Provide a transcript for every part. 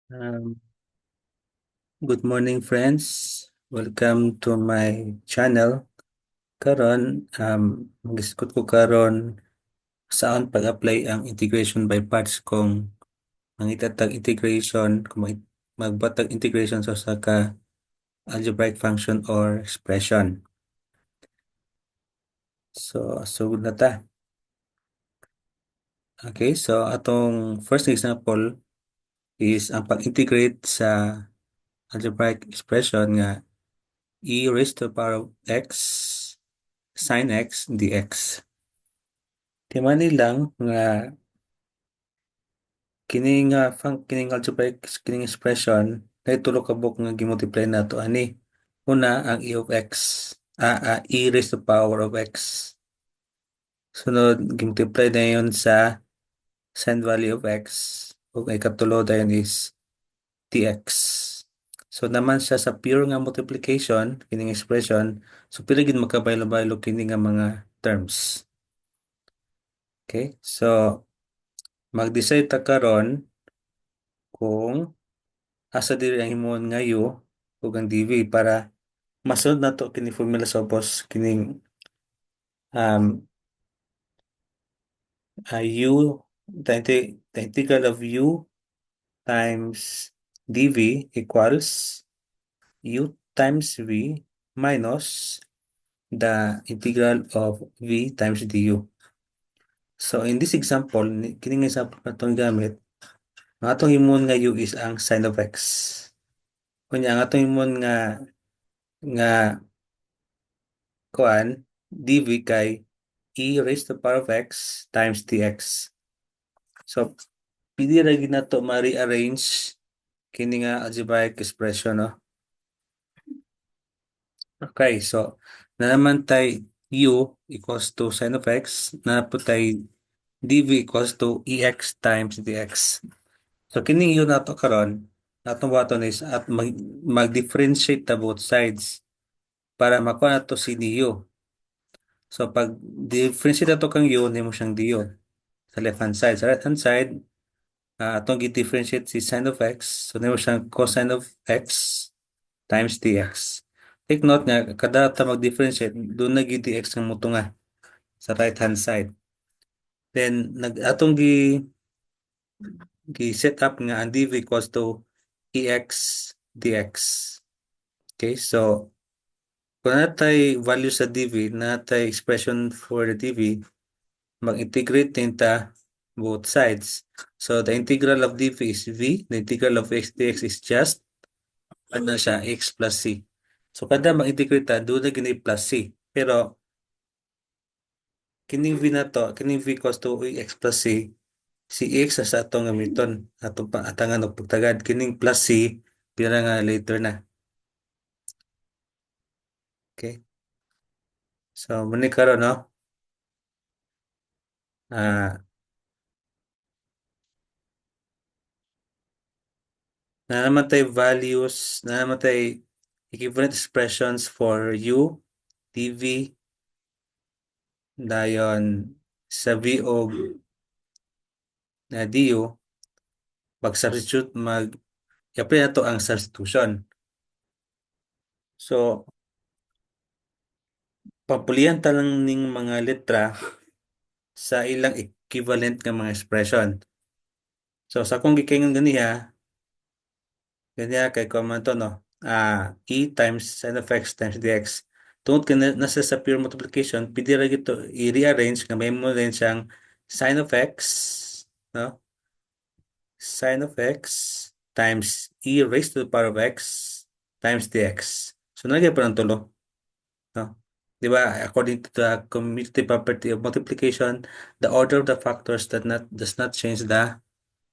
Um, Good morning, friends. Welcome to my channel. Karon, mag-discuss ko karon saan pag-apply ang integration by parts kung mangitatag integration, kung magbatag integration sa usa ka algebraic function or expression. So na ta. Okay, so atong first example is ang pag-integrate sa algebraic expression nga e raised to the power of x sin x dx. Timani lang nga kining algebraic kining expression kay tulo ka buok nga gimultiply nato ani. Una ang e of x, e raised to power of x. Sunod gimultiply na yun sa sin value of x ug ang ikatulo dayon is dx. So naman siya sa pure nga multiplication kining expression, so pila gid magkabaylo-baylo kini nga mga terms. Okay? So mag-decide ta karon kung asa diri ang himuon nga u ug ang dv para masunod nato kini formula sa ubos kining um u the integral of u times dv equals u times v minus the integral of v times du. So in this example, kining example na itong gamit, ang atong himuon nga u is ang sin of x. Kunya ang atong himuon nga kuan dv kay e raised to the power of x times dx. So pili ra gid nato ma-rearrange kini nga algebraic expression, no? Okay, so na naman tay u equals to sin of x, na po tay dv equals to ex times dx. So kining u nato karon, atong buhaton is at mag-differentiate ta both sides para makuha nato si du. So pag differentiate nato kang u, nimo siyang du sa left hand side. Sa right hand side, atong gi-differentiate si sin of x. So nimo siyang cosine of x times dx. Take note nga kada ta mag-differentiate, doon na gi-dx ang mutunga sa right hand side. Then atong gi-set up nga ang dv equals to ex dx. Okay, so kung natay value sa dv, natay expression for the dv, mag-integrate din ta both sides. So the integral of dv is v, the integral of x dx is just ano siya, x plus c. So kada mag-integrate ta, doon na gini plus c. Pero kining v na to, kining v equals to x plus c, si x sa atong gamiton, atong atangan og pagtagad. Kining plus c, pila nga later na. Okay? So muni karon, no? Ah, na naman tay values, na naman tay equivalent expressions for u, dv, dayon sa v og na du, pag-substitute i-apply na to ang substitution. So, papulian ta lang ning mga letra sa ilang equivalent nga mga expression. So, sa akong gikaingon ganiha kay common to, no? E times sin of x times dx. Tungod ka nasa sa pure multiplication, pwede ra gito i-rearrange nga may mo rin siyang sin of x, no? Sin of x times e raised to the power of x times dx. So, nalagay pa ng tulo, no? Di ba? According to the commutative property of multiplication, the order of the factors does not change the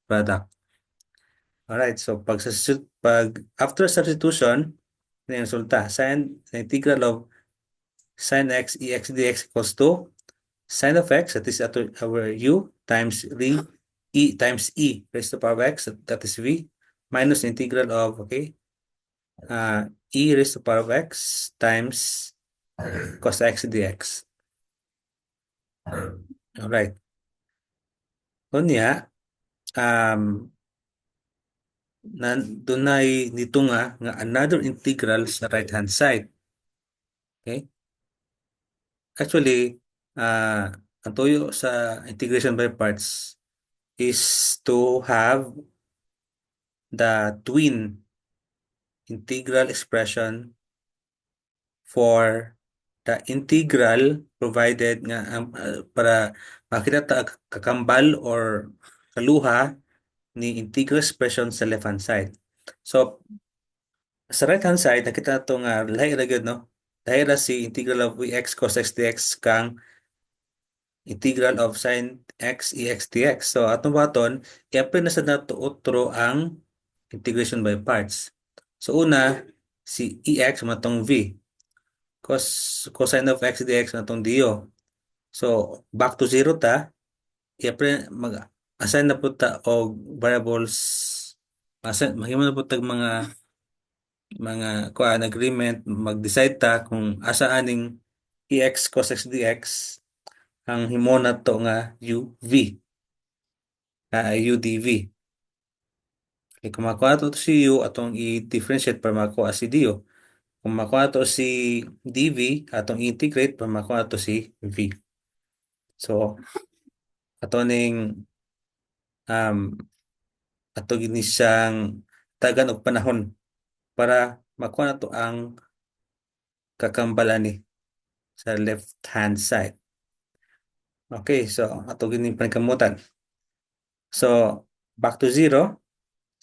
product. Alright, so after substitution, yung resulta, the integral of sin x ex dx equals to sin of x, that is our u, times e times e raised to the power of x, that is v, minus the integral of, okay, e raised to the power of x times cos x dx. Alright. Kunya, na dunay nito nga another integral sa right hand side. Okay? Actually, ang tuyo sa integration by parts is to have the twin integral expression for the integral provided nga para makita ta kakambal or kaluha ni integral expression sa left hand side. So sa right hand side nakita nato nga lahi ra gyud no. Lahi ra si integral of x cos x dx kang integral of sin x ex dx. So atong baton i-apply na sa nato otro ang integration by parts. So una si ex matong v cos cosine of x dx matong dio. So back to zero ta i-apply mag-assign na po ta og variables mahimo na po tag mga kuan agreement mag-decide ta kung asa aning ex cos x dx ang himo nato nga uv udv. Kung makuha to si u atong i-differentiate para makuha si dio. Kung makuha to si dv atong i-integrate para makuha to si v. So ato ning um ato gini siyang tagan og panahon para makuha nato ang kakambalan ni sa left hand side. Okay, so ato gini panikamutan. So back to zero.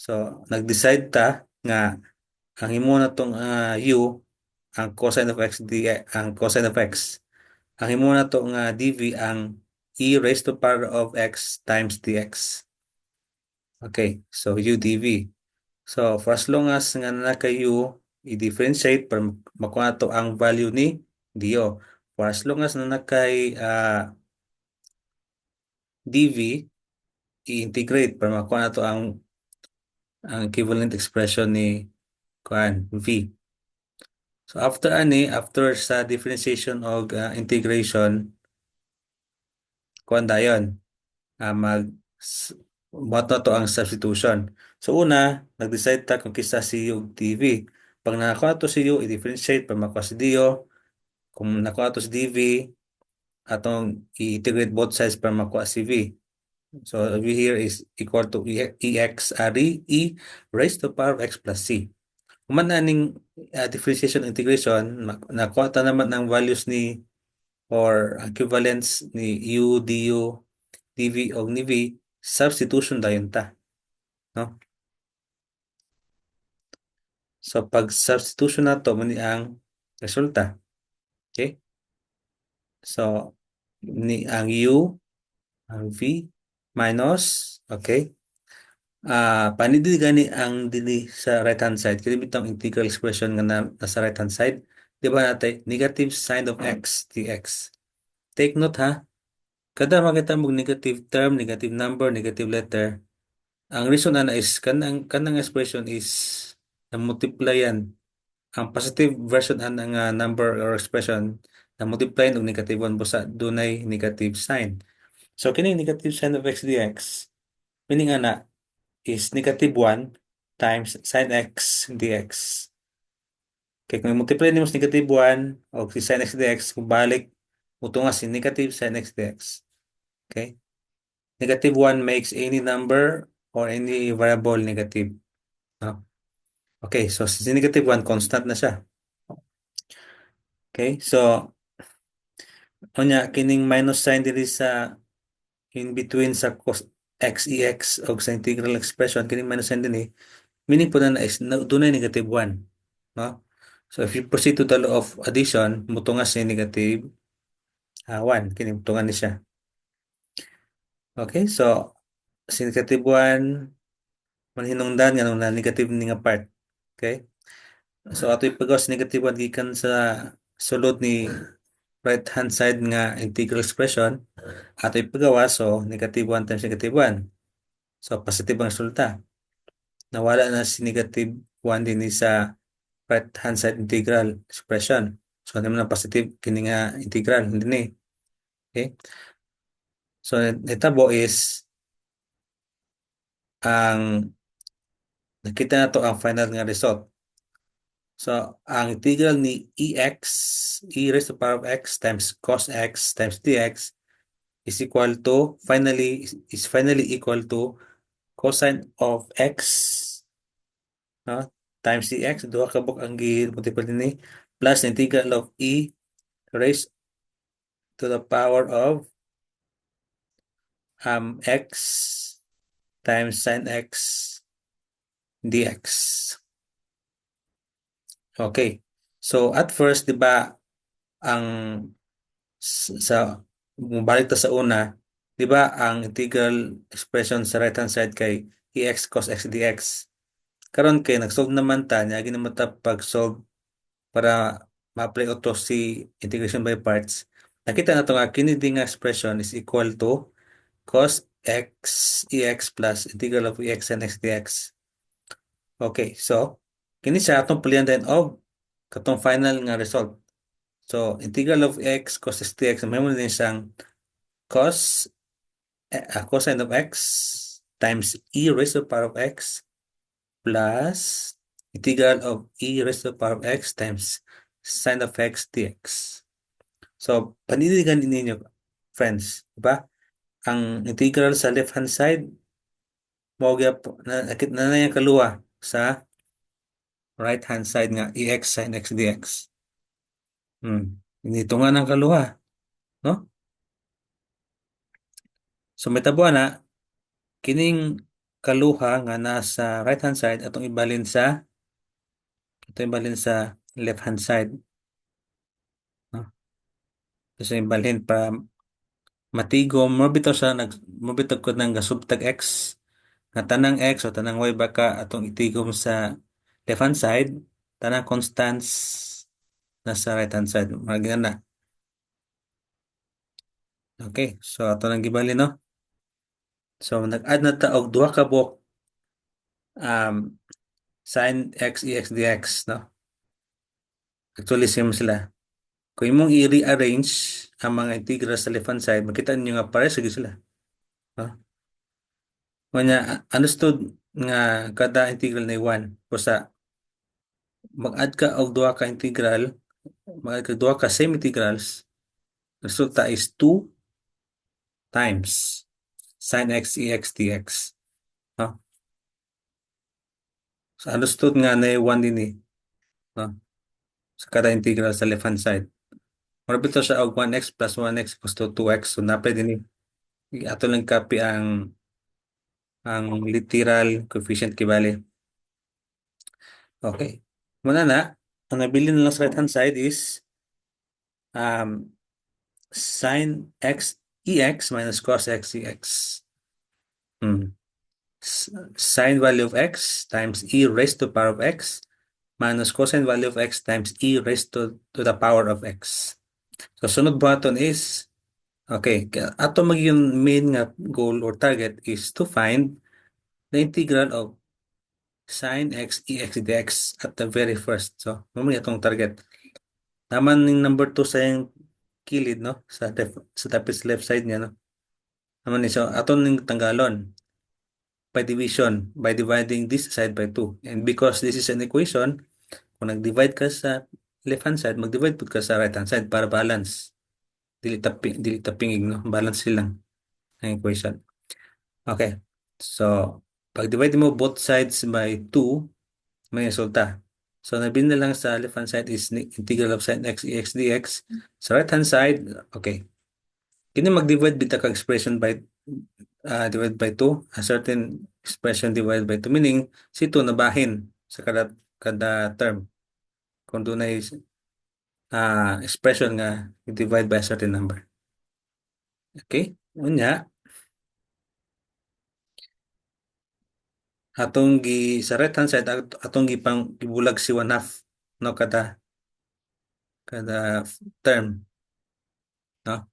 So nag-decide ta nga ang himo na tong u ang cosine of x ang cosine of x. Ang himo na to nga dv ang e raised to power of x times dx. Okay, so u dv. So for as long as nga na kay u i-differentiate para makuha to ang value ni dio. For as long as na kay dv i-integrate para makuha na to ang equivalent expression ni kuan v. So after sa differentiation og integration kuan dayon mag buhat na to ang substitution. So una nag-decide ta kung kisa si u og dv. Pag nakakuha to si u i-differentiate para makuha si dio. Kung nakuha to si dv atong i-integrate both sides para makuha si v. So v here is equal to ex e raised to power of x plus c. Kung man aning differentiation integration, nakuha ta naman ang values ni or equivalence ni u, du, dv o ni v, substitution dayon ta. No? So pag substitution nato muni ang resulta. Okay? So ni ang u, ang v minus, okay? Panidi gani ang dili sa right hand side kini bitong integral expression nga nasa right hand side, di ba natay negative sine of x dx. Take note ha, kada makita mo negative term, negative number, negative letter, ang reason ana is kanang expression is na multiplyan ang positive version ana nga number or expression na multiply og negative 1 busa dunay negative sign. So kini negative sign of x dx meaning ana is negative 1 times sin x dx. Kaya kung multiply nimo sa negative 1 o si sin x dx, kung balik, mutunga si negative sin x dx. Okay? Negative 1 makes any number or any variable negative. No? Okay, so si negative 1, constant na siya. Okay, so, kining minus sign diri sa in between sa cos x ex o sa integral expression, kining minus sign din meaning po na is dunay negative 1. No? So if you proceed to the law of addition, mutunga si negative 1. Kini mutunga ni siya. Okay, so si negative 1 manhinungdan nga na negative ni nga part. Okay? So ato ipagawas negative 1 gikan sa sulod ni right hand side nga integral expression. Ato ipagawas so negative 1 times negative 1. So positive ang resulta. Nawala na si negative 1 din sa right hand side integral expression. So ano na positive kini nga integral hindi ni. Okay? So netabo is ang Nakita na to ang final nga result. So, ang integral ni EX, e raised to the power of x times cos x times dx is equal to, finally equal to cosine of x, no, times dx, duha ka buk ang gi-multiply ni, plus integral of e raised to the power of x times sine x dx. Okay. So at first, 'di ba, ang sa balik ta sa una, 'di ba, ang integral expression sa right hand side kay ex cos x dx. Karon kay nag-solve naman ta nya ginaman ta pag-solve para ma-apply auto si integration by parts. Nakita na to nga kini ding expression is equal to cos x ex plus integral of ex and x dx. Okay, so kini siya atong pilihan din of katong final nga result. So integral of x cos x dx may mo din siyang cos cosine of x times e raised to the power of x plus integral of e raised to the power of x times sine of x dx. So paniligan ninyo, friends, di ba? Ang integral sa left hand side mao gyud nakit na yung kaluwa sa right hand side nga ex sin x dx. Dito nga ng kaluha, no? So metabo na kining kaluha nga nasa right hand side atong ibalhin sa left hand side, no? Kasi ibalhin pa matigom mo bitaw sa mo bitaw ko nang gasubtag x nga tanang x o tanang y baka atong itigom sa left hand side, tanang constants nasa right hand side magina na. Okay, so ato nang gibalhin, no? So nag-add na ta og duha ka buok um sin x ex dx, no? Actually same sila. Kung imong i-rearrange ang mga integral sa left hand side, makita niyo nga pares gyud sila, no? Kanya understood nga kada integral na 1 kusa mag-add ka og duha ka integral, mag-add ka duha ka same integrals, resulta is 2 times sin x ex dx, no? So understood nga na 1 din no? Sa kada integral sa left hand side. Orbito siya og 1x plus 1x equals to 2x. So napay din ato lang copy ang literal coefficient kibali. Okay. Muna na, ang nabili na lang sa right hand side is um, sin x ex minus cos x ex. Hmm. Sin value of x times e raised to the power of x minus cosine value of x times e raised to the power of x. So sunod button is, okay, ato magiging main nga goal or target is to find the integral of sin x ex dx at the very first. So, mamaya itong target. Naman yung number 2 sa yung kilid, no? Sa tapis left side niya, no? Naman so ato ning tanggalon by division, by dividing this side by 2. And because this is an equation, kung nag-divide ka sa left hand side, mag-divide po ka sa right hand side para balance. Dili tapingig, no? Balance silang ang equation. Okay. So, pag divide mo both sides by 2, may resulta. So, nabili na lang sa left hand side is integral of sin x ex dx. Sa right hand side, okay. Kini mag-divide bita ka expression by divide by 2, a certain expression divided by 2, meaning si 2 nabahin sa kada term. Kung doon ay expression nga divide by a certain number. Okay? Unya, sa right hand side atong gibulag si 1/2, no, kada term, no?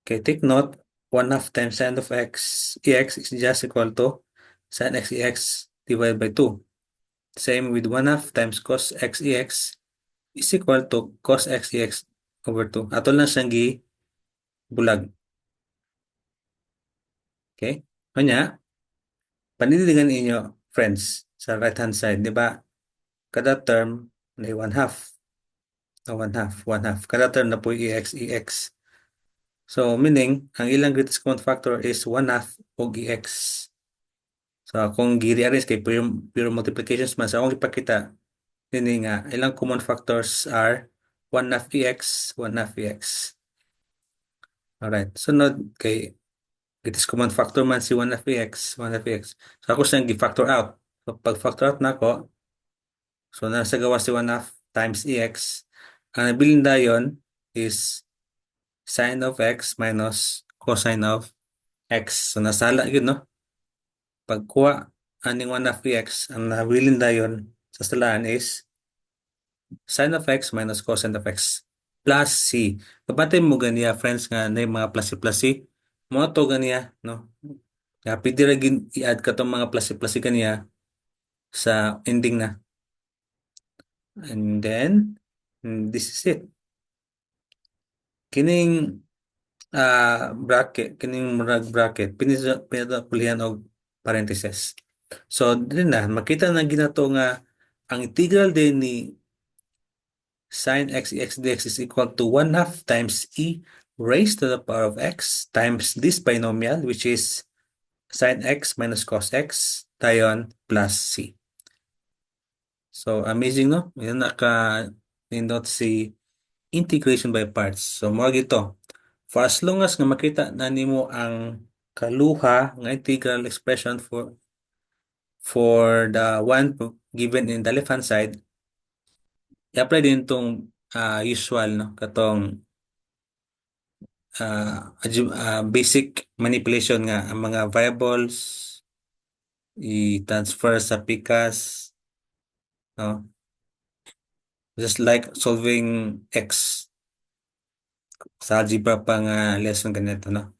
Okay, take note, 1/2 times sin of x ex is just equal to sin x ex divided by 2. Same with 1/2 times cos x ex is equal to cos x ex over 2. Ato lang siyang bulag. Okay? Kanya, paniligan ninyo, friends. sa right hand side, di ba? Kada term may one half. One half. Kada term na po EX. So, meaning, ang ilang greatest common factor is one half og EX. So, kung gi-rearrange kay pure multiplications man, sa akong ipakita, yun nga, ilang common factors are one half EX, one half EX. Alright. Sunod kay greatest common factor man si one half EX, one half EX. So, ako siyang gi-factor out. So, pag factor out na ako, so nasa gawa si one half times EX. Ang nabilin dayon is sine of X minus cosine of X. So, nasala yun, no? Pagkuha aning one half EX, ang nabilin dayon sa salaan is sine of X minus cosine of X plus C. Kapatid mo ganiya, friends, nga na yung mga plus-plus, mo to ganiya, no? Kaya pwede ra i-add ka tong mga plus ganiya sa ending na. And then, this is it. Kining bracket, kining murag bracket, pinapulihan og parentheses. So, din na, makita na ginato nga ang integral din ni sin x dx is equal to 1 half times e raised to the power of x times this binomial, which is sin x minus cos x tayon plus c. So, amazing, no? Yan naka-nindot si integration by parts. So, mo gito. For as long as nga makita na nimo ang kaluha nga integral expression for the one given in the left hand side, i-apply din itong usual, no? Katong basic manipulation nga ang mga variables i-transfer sa PICAS, no? Just like solving x sa algebra pa nga lesson ganito, no?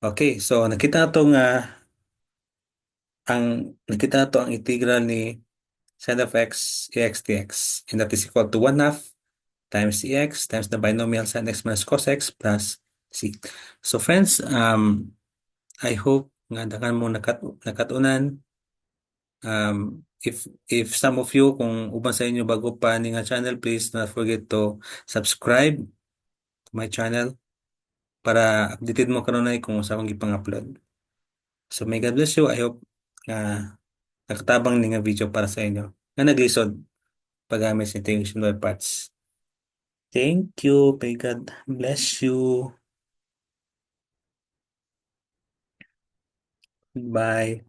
Okay, so nakita na to ang integral ni sin of x ex dx, and that is equal to 1 half times ex times the binomial sin x minus cos x plus c. So friends, I hope nga dakan mo nakatunan. If some of you, kung uban sa inyo bago pa ni nga channel, please not forget to subscribe to my channel para updated mo karon kung sa akong gipang-upload. So may God bless you. I hope nakatabang ni nga video para sa inyo nga naglisod paggamit sa integration by parts. Thank you. May God bless you. Bye.